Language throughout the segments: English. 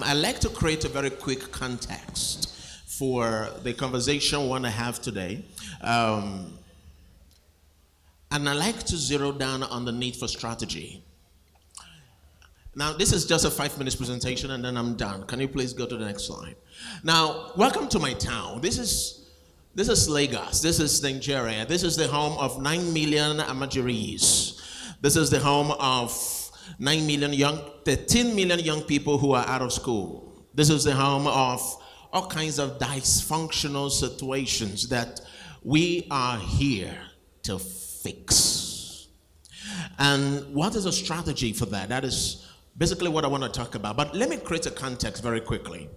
I like to create a very quick context for the conversation we want to have today. And I like to zero down on the need for strategy. Now, this is just a 5 minutes presentation and then I'm done. Can you please go to the next slide? Now, welcome to my town. This is Lagos. This is Nigeria. This is the home of 9 million Amajiris. This is the home of 13 million young people who are out of school. This is the home of all kinds of dysfunctional situations that we are here to fix. And what is a strategy for that? That is basically what I want to talk about. But let me create a context very quickly.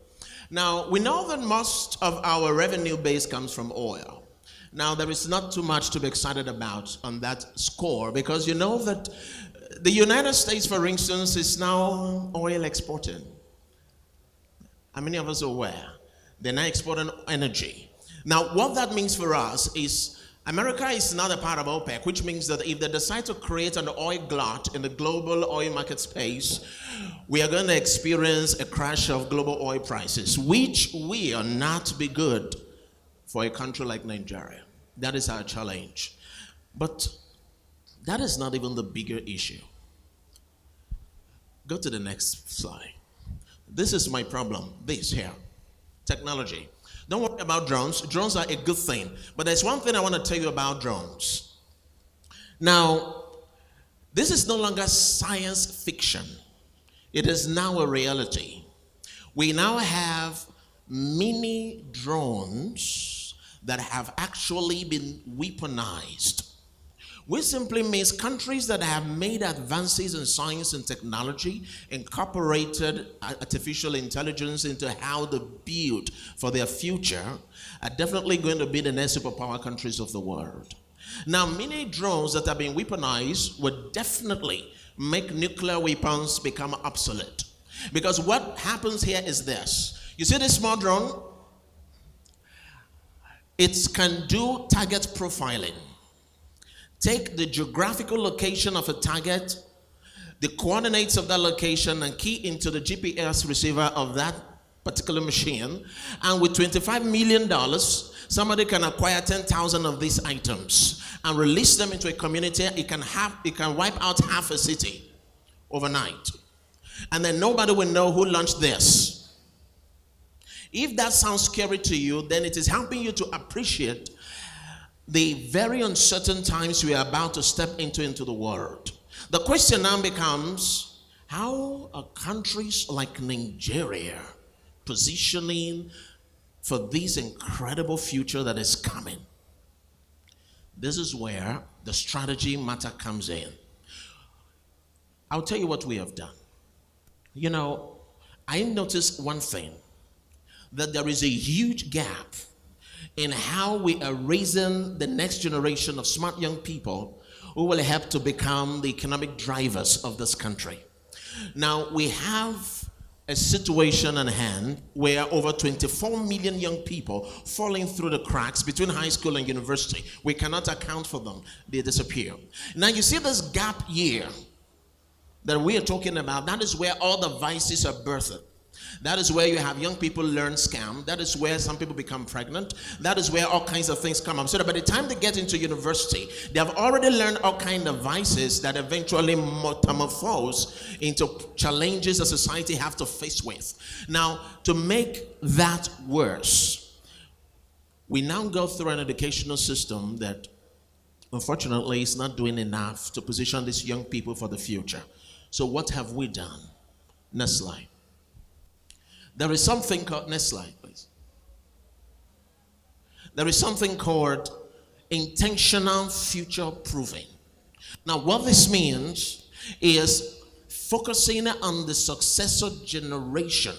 Now, we know that most of our revenue base comes from oil. Now, there is not too much to be excited about on that score because you know that the United States, for instance, is now oil exporting. How many of us are aware? They're now exporting energy. Now, what that means for us is America is not a part of OPEC, which means that if they decide to create an oil glut in the global oil market space, we are going to experience a crash of global oil prices, which will not be good for a country like Nigeria. That is our challenge. But that is not even the bigger issue. Go to the next slide. This is my problem, this here, technology. Don't worry about drones. Drones are a good thing. But there's one thing I want to tell you about drones. Now, this is no longer science fiction. It is now a reality. We now have mini drones that have actually been weaponized. Which simply means countries that have made advances in science and technology, incorporated artificial intelligence into how they build for their future, are definitely going to be the next superpower countries of the world. Now, many drones that have been weaponized would definitely make nuclear weapons become obsolete. Because what happens here is this. You see this small drone? It can do target profiling. Take the geographical location of a target, the coordinates of that location, and key into the GPS receiver of that particular machine. And with $25 million, somebody can acquire 10,000 of these items and release them into a community. It can wipe out half a city overnight. And then nobody will know who launched this. If that sounds scary to you, then it is helping you to appreciate the very uncertain times we are about to step into the world. The question now becomes, how are countries like Nigeria positioning for this incredible future that is coming? This is where the strategy matter comes in. I'll tell you what we have done. You know, I noticed one thing, that there is a huge gap in how we are raising the next generation of smart young people who will help to become the economic drivers of this country. Now, we have a situation in hand where over 24 million young people falling through the cracks between high school and university. We cannot account for them. They disappear. Now, you see this gap year that we are talking about, that is where all the vices are birthed. That is where you have young people learn scam. That is where some people become pregnant. That is where all kinds of things come up. So that by the time they get into university, they have already learned all kinds of vices that eventually metamorphose into challenges that society have to face with. Now, to make that worse, we now go through an educational system that unfortunately is not doing enough to position these young people for the future. So what have we done? Next slide. There is something called, next slide, please. There is something called intentional future proofing. Now, what this means is focusing on the successor generation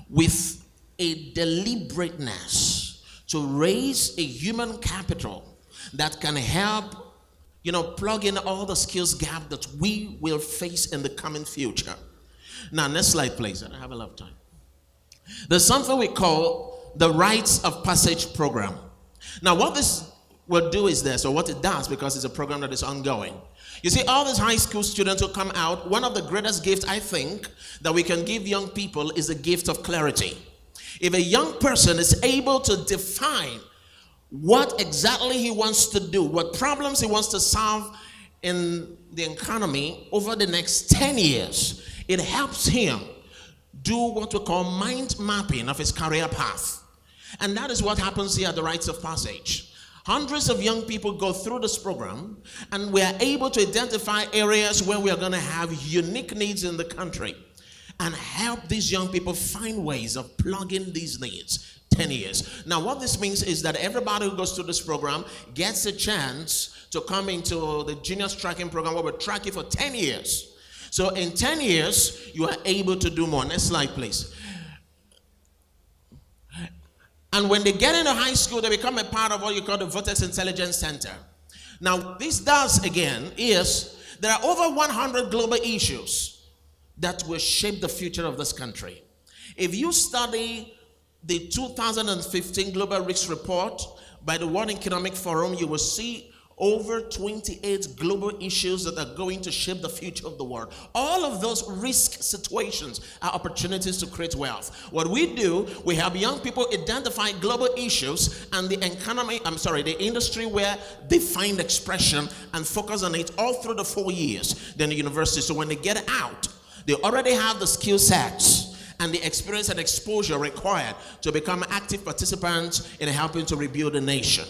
with a deliberateness to raise a human capital that can help, plug in all the skills gap that we will face in the coming future. Now, next slide, please. I don't have a lot of time. There's something we call the Rites of Passage program. Now, what this will do is this, or what it does, because it's a program that is ongoing. You see, all these high school students who come out, one of the greatest gifts I think that we can give young people is the gift of clarity. If a young person is able to define what exactly he wants to do, what problems he wants to solve in the economy over the next 10 years, it helps him do what we call mind mapping of his career path. And that is what happens here at the Rites of Passage. Hundreds of young people go through this program, and we are able to identify areas where we are going to have unique needs in the country and help these young people find ways of plugging these needs. 10 years. Now, what this means is that everybody who goes through this program gets a chance to come into the junior tracking program where we track you for 10 years. So in 10 years, you are able to do more. Next slide, please. And when they get into high school, they become a part of what you call the Vortex Intelligence Center. Now, this does, again, is there are over 100 global issues that will shape the future of this country. If you study the 2015 Global Risks Report by the World Economic Forum, you will see over 28 global issues that are going to shape the future of the world. All of those risk situations are opportunities to create wealth. What we do, we help young people identify global issues and the industry where they find expression and focus on it all through the 4 years, then the university. So when they get out, they already have the skill sets and the experience and exposure required to become active participants in helping to rebuild a nation.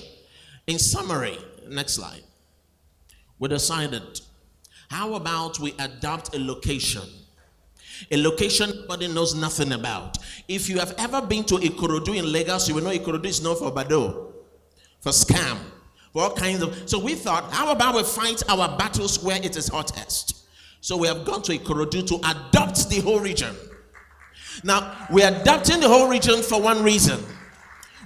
In summary, next slide. We decided, how about we adopt a location nobody knows nothing about. If you have ever been to Ikorodu in Lagos, you will know Ikorodu is known for Bado, for scam, for all kinds of. So we thought, how about we fight our battles where it is hottest? So we have gone to Ikorodu to adopt the whole region. Now, we are adopting the whole region for one reason.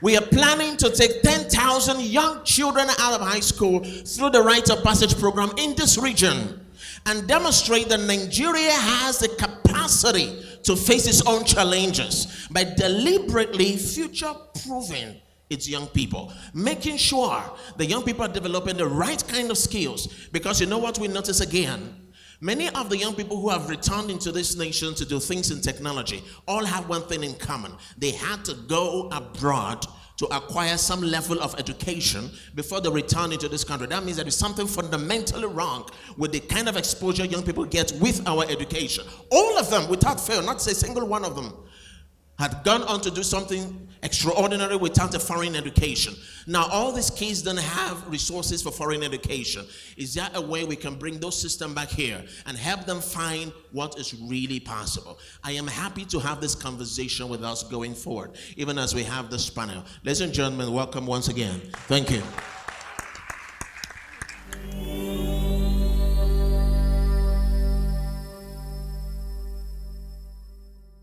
We are planning to take 10,000 young children out of high school through the Rites of Passage program in this region and demonstrate that Nigeria has the capacity to face its own challenges by deliberately future-proofing its young people, making sure the young people are developing the right kind of skills. Because you know what we notice again? Many of the young people who have returned into this nation to do things in technology all have one thing in common. They had to go abroad to acquire some level of education before they return into this country. That means there is something fundamentally wrong with the kind of exposure young people get with our education. All of them, without fail, not to say a single one of them, had gone on to do something extraordinary without a foreign education. Now, all these kids don't have resources for foreign education. Is there a way we can bring those systems back here and help them find what is really possible? I am happy to have this conversation with us going forward, even as we have this panel. Ladies and gentlemen, welcome once again. Thank you.